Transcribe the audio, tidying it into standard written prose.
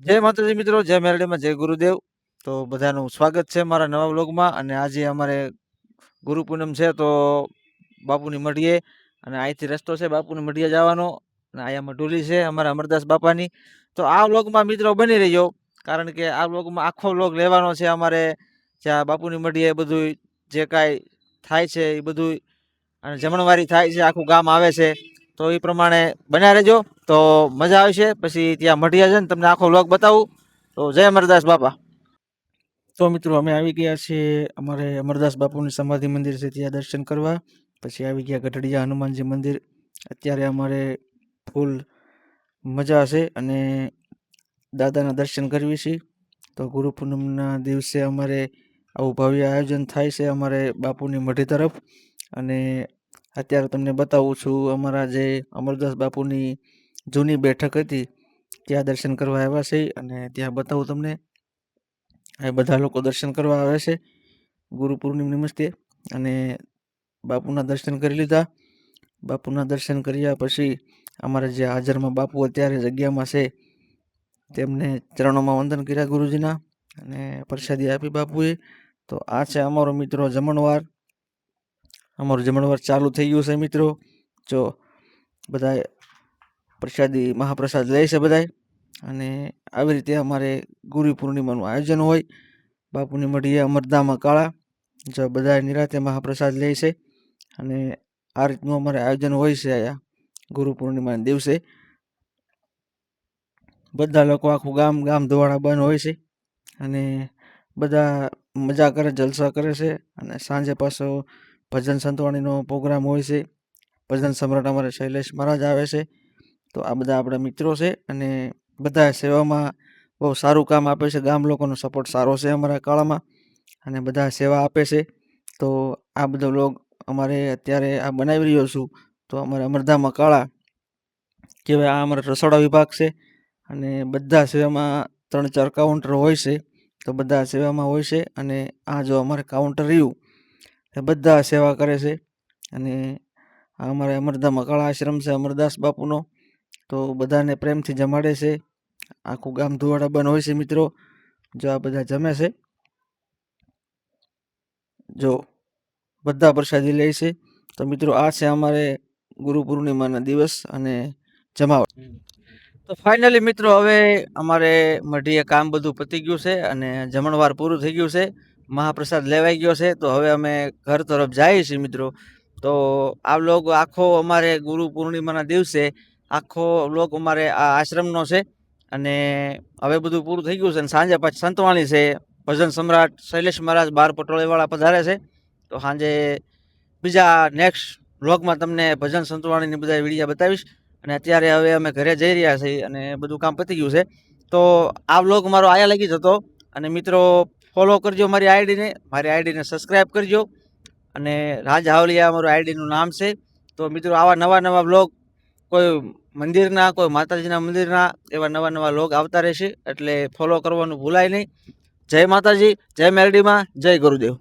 જય માતાજી મિત્રો, જય મેરડીમાં, જય ગુરુદેવ. તો બધાનું સ્વાગત છે મારા નવા વ્લોગમાં. અને આજે અમારે ગુરુ પૂનમ છે તો બાપુની મઢીએ, અને અહીંથી રસ્તો છે બાપુની મઢીએ જવાનો, અને અહીંયા મઢુલી છે અમારા અમરદાસ બાપાની. તો આ વ્લોગમાં મિત્રો બની રહેજો, કારણ કે આ વ્લોગમાં આખો વ્લોગ લેવાનો છે અમારે, જ્યાં બાપુની મઢીએ બધું જે કાંઈ થાય છે એ બધું, અને જમણવારી થાય છે, આખું ગામ આવે છે. તો એ પ્રમાણે બન્યા રહેજો, તો મજા આવશે. પછી ત્યાં મઢિયા છે ને તમને આખો વ્લોગ બતાવું. તો જય અમરદાસ બાપા. તો મિત્રો અમે આવી ગયા છીએ અમારે અમરદાસ બાપુની સમાધિ મંદિર છે ત્યાં દર્શન કરવા. પછી આવી ગયા ગઢડિયા હનુમાનજી મંદિર. અત્યારે અમારે ફૂલ મજા છે અને દાદાના દર્શન કરવી છે. તો ગુરુ પૂનમના દિવસે અમારે આવું ભવ્ય આયોજન થાય છે અમારે બાપુની મઢી તરફ. અને અત્યારે તમને બતાવું છું અમારા જે અમરદાસ બાપુની જૂની બેઠક હતી ત્યાં દર્શન કરવા આવ્યા છે. અને ત્યાં બતાવું તમને, એ બધા લોકો દર્શન કરવા આવે છે ગુરુ પૂર્ણિમ નિમિત્તે. અને બાપુના દર્શન કરી લીધા. બાપુના દર્શન કર્યા પછી અમારા જે હાજરમાં બાપુ અત્યારે જગ્યામાં છે તેમને ચરણોમાં વંદન કર્યા ગુરુજીના, અને પ્રસાદી આપી બાપુએ. તો આ છે અમારો મિત્રો જમણવાર. અમારું જમણવાર ચાલુ થઈ ગયું છે મિત્રો. જો બધાય પ્રસાદી મહાપ્રસાદ લે છે બધાય. અને આવી રીતે અમારે ગુરુ પૂર્ણિમાનું આયોજન હોય બાપુની મઢીએ અમરધામમાં કાળા. જો બધા નિરાતે મહાપ્રસાદ લે છે, અને આ રીતનું અમારે આયોજન હોય છે અહીંયા ગુરુ પૂર્ણિમાના દિવસે. બધા લોકો આખું ગામ ગામ ધોવાડા બંધ હોય છે, અને બધા મજા કરે, જલસા કરે છે. અને સાંજે પાછો ભજન સંતવાણીનો પ્રોગ્રામ હોય છે. ભજન સમ્રાટ અમારે શૈલેષ મહારાજ આવે છે. તો આ બધા આપણા મિત્રો છે, અને બધા સેવામાં બહુ સારું કામ આપે છે. ગામ લોકોનો સપોર્ટ સારો છે અમારા કાળામાં, અને બધા સેવા આપે છે. તો આ બધો વ્લોગ અમારે અત્યારે આ બનાવી રહ્યો છું. તો અમારે અમરધામમાં કાળા કહેવાય, આ અમારો રસોડા વિભાગ છે. અને બધા સેવામાં 3-4 કાઉન્ટર હોય છે. તો બધા સેવામાં હોય છે. અને આ જો અમારે કાઉન્ટર રહ્યું એ બધા સેવા કરે છે. અને આ અમારે અમરધામમાં કાળા આશ્રમ છે અમરદાસ બાપુનો. તો બધાને પ્રેમથી જમાડે છે. આખું ગામ ધુવાડા બંધ હોય છે મિત્રો. જો આ બધા જમે છે, જો બધા પ્રસાદી લે છે. તો મિત્રો આ છે અમારે ગુરુ પૂર્ણિમાના દિવસ અને જમાવટ. તો ફાઇનલી મિત્રો હવે અમારે મઢીએ કામ બધું પતી ગયું છે, અને જમણવાર પૂરું થઈ ગયું છે, મહાપ્રસાદ લેવાઈ ગયો છે. તો હવે અમે ઘર તરફ જઈએ છીએ મિત્રો. તો આ વ્લોગ આખો અમારે ગુરુ પૂર્ણિમાના દિવસે આખો વ્લોગ અમારે આ આશ્રમનો છે. અને હવે બધું પૂરું થઈ ગયું છે, અને સાંજે પાછી સંતવાણી છે. ભજન સમ્રાટ શૈલેષ મહારાજ 12 પટોળીવાળા પધારે છે. તો સાંજે બીજા નેક્સ્ટ વ્લોગમાં તમને ભજન સંતવાણીની બધા વિડીયો બતાવીશ. અને અત્યારે હવે અમે ઘરે જઈ રહ્યા છીએ, અને બધું કામ પતી ગયું છે. તો આ વ્લોગ મારો આયા લગી જ હતો. અને મિત્રો ફોલો કરજો મારી આઈડીને સબસ્ક્રાઈબ કરજો. અને રાજ હાવલિયા અમારું આઈડીનું નામ છે. તો મિત્રો આવા નવા નવા વ્લોગ, કોઈ મંદિરના, કોઈ માતાજીના મંદિરના, એવા નવા નવા વ્લોગ આવતા રહેશે. એટલે ફોલો કરવાનું ભૂલાય નહીં. જય માતાજી, જય મેરડીમાં, જય ગુરુદેવ.